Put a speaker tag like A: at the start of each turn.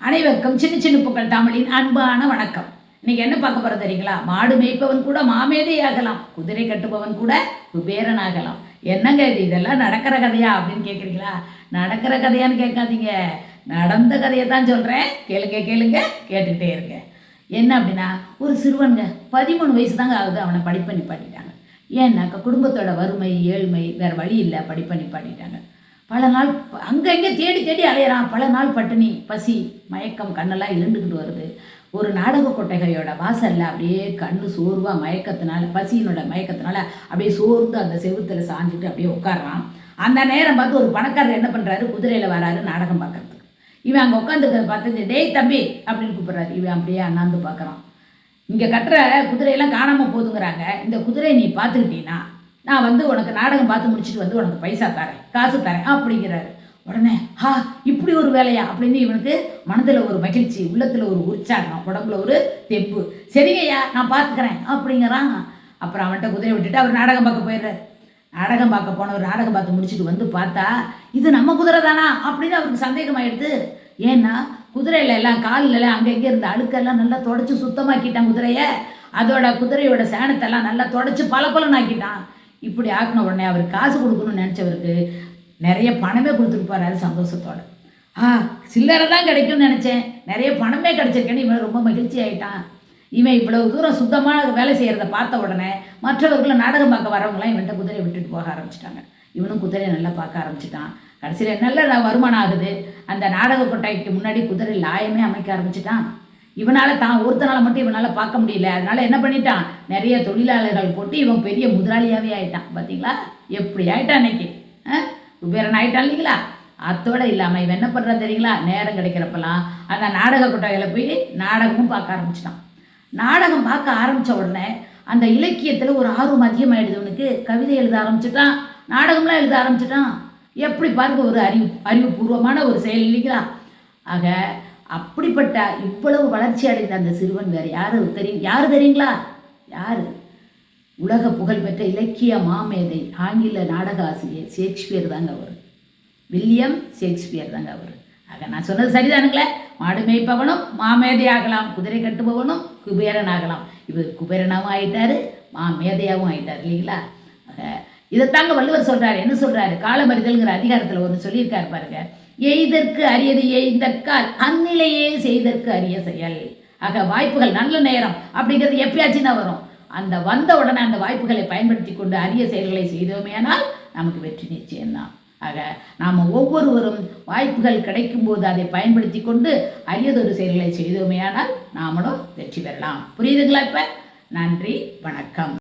A: அனைவருக்கும் சின்ன சின்ன பூக்கள் தமிழின் அன்பான வணக்கம். இன்னைக்கு என்ன பார்க்க போறது தெரியுங்களா? மாடு மேய்ப்பவன் கூட மாமேதை ஆகலாம், குதிரை கட்டுபவன் கூட குபேரன் ஆகலாம். என்னங்க இது, இதெல்லாம் நடக்கிற கதையா அப்படின்னு கேட்குறீங்களா? நடக்கிற கதையான்னு கேட்காதீங்க, நடந்த கதையை தான் சொல்கிறேன். கேளுங்க கேளுங்க, கேட்டுக்கிட்டே இருங்க. என்ன அப்படின்னா, ஒரு சிறுவனுங்க 13 வயசு தாங்க ஆகுது, அவனை படிப்பை நிப்பாட்டிட்டாங்க. ஏன்னாக்கா குடும்பத்தோட வறுமை, ஏழ்மை, வேறு வழி இல்லை, படிப்பை நிப்பாட்டிட்டாங்க. பல நாள் அங்கங்கே தேடி தேடி அலையிறான். பல நாள் பட்டினி, பசி, மயக்கம், கண்ணெல்லாம் இருண்டுக்கிட்டு வருது. ஒரு நாடக கொட்டகையோட வாசலில் அப்படியே கண்ணு சோர்வாக மயக்கத்தினால, பசியினோட மயக்கத்தினால அப்படியே சோர்ந்து அந்த செவுத்தில் சாஞ்சிட்டு அப்படியே உட்காடுறான். அந்த நேரம் பார்த்து ஒரு பணக்காரர் என்ன பண்ணுறாரு, குதிரையில் வராரு நாடகம் பார்க்கறதுக்கு. இவன் அங்கே உட்காந்துருக்கிறத பார்த்து, டேய் தம்பி அப்படின்னு கூப்பிட்றாரு. இவன் அப்படியே அண்ணாந்து பார்க்குறான். இங்கே கட்டுற குதிரையெல்லாம் காணாமல் போதுங்கிறாங்க, இந்த குதிரையை நீ பார்த்துக்கிட்டீன்னா நான் உனக்கு நாடகம் பார்த்து முடிச்சுட்டு உனக்கு பைசா தரேன், காசு தரேன் அப்படிங்கிறாரு. உடனே இப்படி ஒரு வேலையா அப்படின்னு இவனுக்கு மனதில் ஒரு மகிழ்ச்சி, உள்ளத்தில் ஒரு உற்சாகம், உடம்புல ஒரு தெப்பு. சரிங்கய்யா நான் பார்த்துக்கிறேன் அப்படிங்கிறான். அப்புறம் அவன்கிட்ட குதிரை விட்டுட்டு அவர் நாடகம் பார்க்க போயிடுறாரு. நாடகம் பார்க்க போனவர் நாடகம் பார்த்து முடிச்சுட்டு பார்த்தா இது நம்ம குதிரை தானா அப்படின்னு அவருக்கு சந்தேகமாயிடுது. ஏன்னா குதிரையில எல்லாம் காலில் எல்லாம் அங்கங்கே இருந்த அழுக்கெல்லாம் நல்லா தொடச்சி சுத்தமாக்கிட்டான் குதிரையை. அதோட குதிரையோட சேனத்தெல்லாம் நல்லா தொடச்சி பலன்னு ஆக்கிட்டான். இப்படி ஆக்கின உடனே அவர் காசு கொடுக்கணும்னு நினச்சவருக்கு நிறைய பணமே கொடுத்துட்டு போறாரு சந்தோஷத்தோட. சில்லறை தான் கிடைக்கும்னு நினச்சேன், நிறைய பணமே கிடைச்சிருக்கேன்னு இவன் ரொம்ப மகிழ்ச்சி ஆகிட்டான். இவன் இவ்வளவு தூரம் சுத்தமாக வேலை செய்கிறத பார்த்த உடனே மற்றவர்களும் நாடகம் பார்க்க வரவங்களாம் இவன்கிட்ட குதிரையை விட்டுட்டு போக ஆரம்பிச்சிட்டாங்க. இவனும் குதிரையை நல்லா பார்க்க ஆரம்பிச்சிட்டான். கடைசியில் நல்ல வருமானம் ஆகுது. அந்த நாடக கொட்டைக்கு முன்னாடி குதிரை லாயமே அமைக்க ஆரம்பிச்சிட்டான். இவனால் தான் ஒருத்தனால மட்டும் இவனால் பார்க்க முடியல. அதனால என்ன பண்ணிட்டான், நிறைய தொழிலாளர்கள் போட்டு இவன் பெரிய முதலாளியாகவே ஆயிட்டான். பார்த்தீங்களா எப்படி ஆயிட்டான் இன்னைக்கு, குபேரன் ஆயிட்டான் இல்லைங்களா? அத்தோட இல்லாமல் இவன் என்ன பண்ணுறான் தெரியுங்களா, நேரம் கிடைக்கிறப்பெல்லாம் அந்த நாடக கொட்டைகளை போய் நாடகமும் பார்க்க ஆரம்பிச்சிட்டான். நாடகம் பார்க்க ஆரம்பித்த உடனே அந்த இலக்கியத்தில் ஒரு ஆர்வம் அதிகமாகிடுது. அவனுக்கு கவிதை எழுத ஆரம்பிச்சிட்டான், நாடகம்லாம் எழுத ஆரம்பிச்சிட்டான். எப்படி பாருங்க, ஒரு அறிவுபூர்வமான ஒரு செயல் இல்லைங்களா? ஆக அப்படிப்பட்ட இவ்வளவு வளர்ச்சி அடைந்த அந்த சிறுவன் வேறு யாரு தெரியுங்களா? யாரு? உலக புகழ்பெற்ற இலக்கிய மாமேதை, ஆங்கில நாடக ஆசிரியர் ஷேக்ஸ்பியர் தாங்க அவர். வில்லியம் ஷேக்ஸ்பியர் தாங்க அவர். ஆக நான் சொன்னது சரிதானுங்களே? மாடு மேய்ப்பவனும் மாமேதை ஆகலாம், குதிரை கட்டுபவனும் குபேரன் ஆகலாம். இவர் குபேரனாகவும் ஆயிட்டாரு, மாமேதையாகவும் ஆயிட்டார் இல்லைங்களா? ஆக இதைத்தாங்க வள்ளுவர் சொல்றாரு. என்ன சொல்றாரு, காலமறிதல்ங்கிற அதிகாரத்தில் ஒன்று சொல்லியிருக்காரு பாருங்க. எய்தற்கு அரியது எய்தற்கால் அந்நிலையே செய்தற்கு அரிய செயல். ஆக வாய்ப்புகள், நல்ல நேரம் அப்படிங்கிறது எப்பயாச்சும் தான் வரும். அந்த வந்த உடனே அந்த வாய்ப்புகளை பயன்படுத்தி கொண்டு அரிய செயல்களை செய்தோமேனால் நமக்கு வெற்றி நிச்சயம்தான். ஆக நாம் ஒவ்வொருவரும் வாய்ப்புகள் கிடைக்கும் போது அதை பயன்படுத்தி கொண்டு அரியதொரு செயல்களை செய்தோமேயானால் நாமளும் வெற்றி பெறலாம். புரியுதுங்களா? இப்ப நன்றி, வணக்கம்.